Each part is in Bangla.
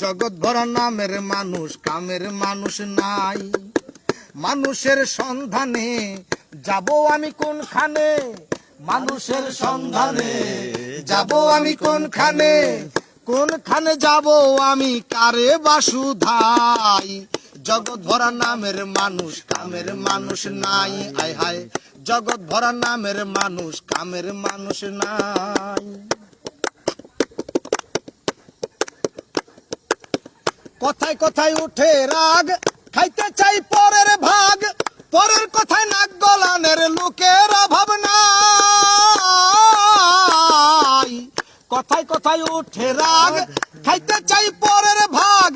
জগৎ ভরা নামের মানুষ, কামের মানুষ নাই। মানুষের সন্ধানে যাব আমি কোনখানে, মানুষের সন্ধানে যাব আমি কোনখানে, কোনখানে যাব আমি কারে বাসুধাই। জগৎ ভরা নামের মানুষ, কামের মানুষ নাই। আয় হায়, জগৎ ভরা নামের মানুষ, কামের মানুষ নাই। কথায় কথায় উঠে রাগ, খাইতে চাই পরের ভাগ, পরের কথায় নাক গলানের লোকের অভাব নাই। কথায় কথায় উঠে রাগ, খাইতে চাই পরের ভাগ,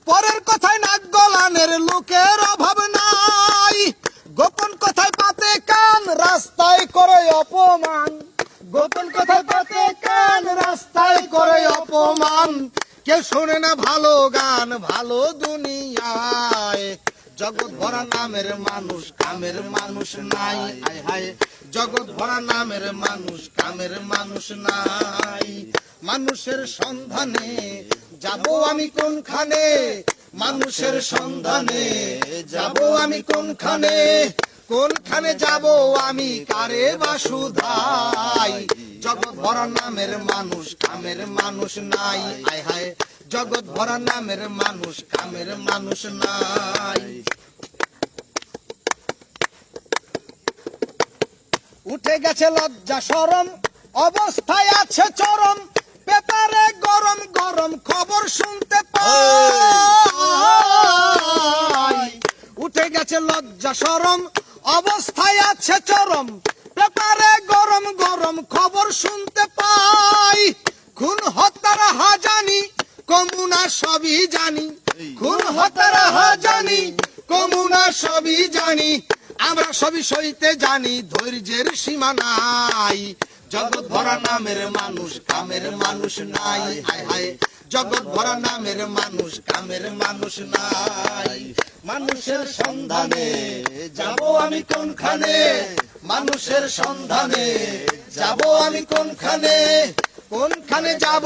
পরের কথায় নাক গলানের লোকের অভাব নাই। গোপন কথায় পাতে কান, রাস্তায় করে অপমান, গোপন কথায় পাতে কান, রাস্তায় করে অপমান। কেউ শোনে না ভালো গান, ভালো দুনিয়ায়। জগৎ ভরা নামের মানুষ, কামের মানুষ নাই। আয় হায়, জগৎ ভরা নামের মানুষ, কামের মানুষ নাই। মানুষের সন্ধানে যাব আমি কোনখানে, মানুষের সন্ধানে যাব আমি কোনখানে, কোনখানে যাব আমি কারে বাসুধাই। জগৎ ভরা নামের মানুষ, কামের মানুষ নাই। আয় হায়, জগৎ ভরা নামের মানুষ, কামের মানুষ নাই। উঠে গেছে লজ্জা শরম, অবস্থায় আছে চরম, পেপারে গরম গরম খবর শুনতে পাই। উঠে গেছে লজ্জা শরম, অবস্থায় আছে চরম, পেপারে গরম গরম খবর শুনতে পাই। খুন হত্যার হাজানি, কমুনা সবই জানি, খুন হত্যার হাজানি, কমুনা সবই জানি। আমরা সবই সইতে জানি, ধৈর্যের সীমা নাই। জগৎ ভরা নামের মানুষ, কামের মানুষ নাই। হায় হায়, জগৎ ভরা নামের মানুষ, কামের মানুষ নাই। মানুষের সন্ধানে যাব আমি কোনখানে, মানুষের সন্ধানে যাব আমি কোনখানে, কোনখানে যাব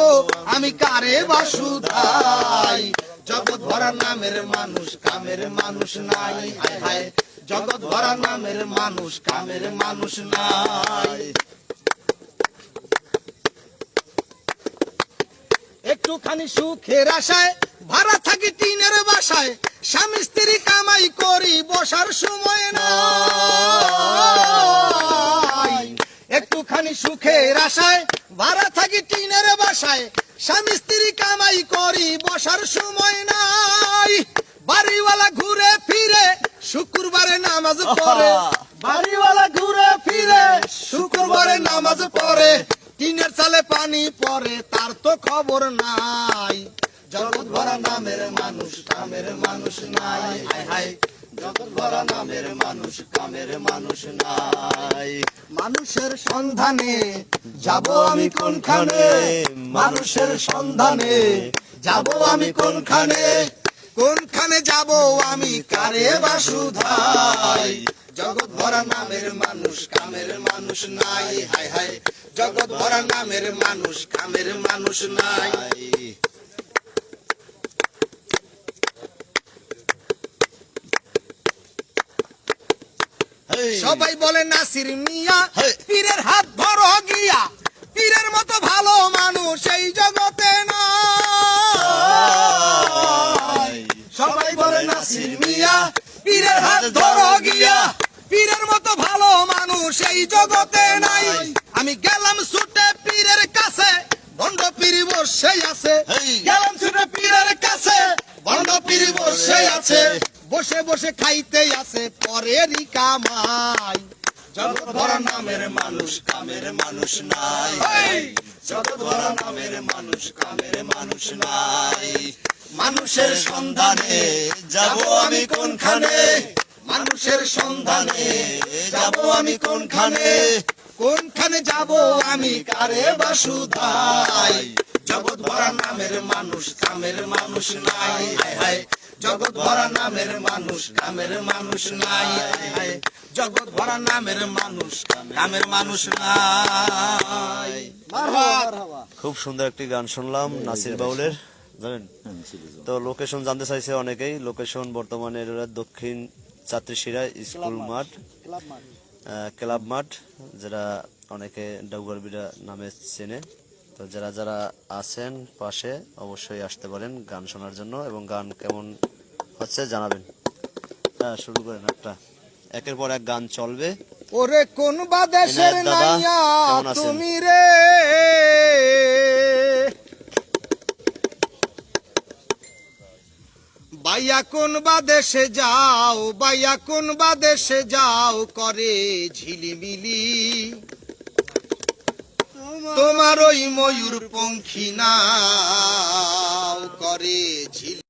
আমি কারে বাসুধাই। জগৎ ভরা নামের মানুষ, কামের মানুষ নাই। হায় হায়, জগৎ ভরা নামের মানুষ, কামের মানুষ নাই। একটুখানি সুখের আশায় ভাড়া থাকি টিনের বাসায়, স্বামী স্ত্রী কামাই করি বসার সময় নাই। একটুখানি সুখের আশায় ভাড়া থাকি টিনের বাসায়, স্বামী স্ত্রী কামাই করি বসার সময় নাই। বাড়িওয়ালা ঘুরে ফিরে শুক্রবারে নামাজ পড়ে, বাড়িওয়ালা ঘুরে ফিরে শুক্রবারে নামাজ পড়ে, টিনের চালে পানি পড়ে তার তো খবর নাই। জগৎ ভরা নামের মানুষ, কামের মানুষ নাই। হায় হায়, জগৎ ভরা নামের মানুষ, কামের মানুষ নাই। মানুষের সন্ধানে যাব আমি কোনখানে, মানুষের সন্ধানে যাব আমি কোনখানে, কোনখানে যাব আমি কারে বাসুধাই। জগৎ ভরা নামের মানুষ, কামের মানুষ নাই। হায় হায়, জগৎ ভরা নামের মানুষ, কামের মানুষ নাই। সবাই বলে নাসির মিয়া, পীরের হাত ধরো গিয়া, পীরের মতো ভালো মানুষ এই জগতে নাই। সবাই বলে নাসির মিয়া, পীরের হাত ধরো গিয়া, পীরের মতো ভালো মানুষ এই জগতে নাই। আমি গেলাম ছুটে পীরের কাছে, ভণ্ড পীর বসে আছে, গেলাম ছুটে পীরের কাছে, ভণ্ড পীর বসে আছে, বসে বসে খাইতে আছে পরেরই কামাই। জগৎ ভরা নামের মানুষ, কামের মানুষ নাই। জগৎ ভরা নামের মানুষ, কামের মানুষ নাই। মানুষের সন্ধানে যাব আমি কোনখানে, মানুষের সন্ধানে যাব আমি কোনখানে, কোনখানে যাব আমি কারে বাসুধাই। জগৎ ভরা নামের মানুষ, কামের মানুষ নাই। হায় হায়, জগৎ ভরা নামের মানুষ, কামের মানুষ নাই। হায় হায়, জগৎ ভরা নামের মানুষ, কামের মানুষ নাই। খুব সুন্দর একটি গান শুনলাম নাসির বাউলের। জানেন? তো লোকেশন জানতে চাইছে অনেকেই। লোকেশন বর্তমানে এটা দক্ষিণ চাত্রিশিরা স্কুল মাঠ, ক্লাব মাঠ, যেটা অনেকে ডাউগারবিড়া নামে চেনে। তো যারা যারা আছেন পাশে অবশ্যই আসতে পারেন গান শোনার জন্য, এবং গান কেমন হচ্ছে জানাবেন। হ্যাঁ, শুরু করেন। একের পর এক গান চলবে। ওরে কোন বা দেশের এনায়েত দাদা, নাইয়া কেমন আছেন? তুমি রে, বাইয়া কোন বা দেশে যাও, বাইয়া কোন বা দেশে যাও, করে ঝিলিমিলি তোমার ওই ময়ূর পঙ্খী নাও, করে ঝিলি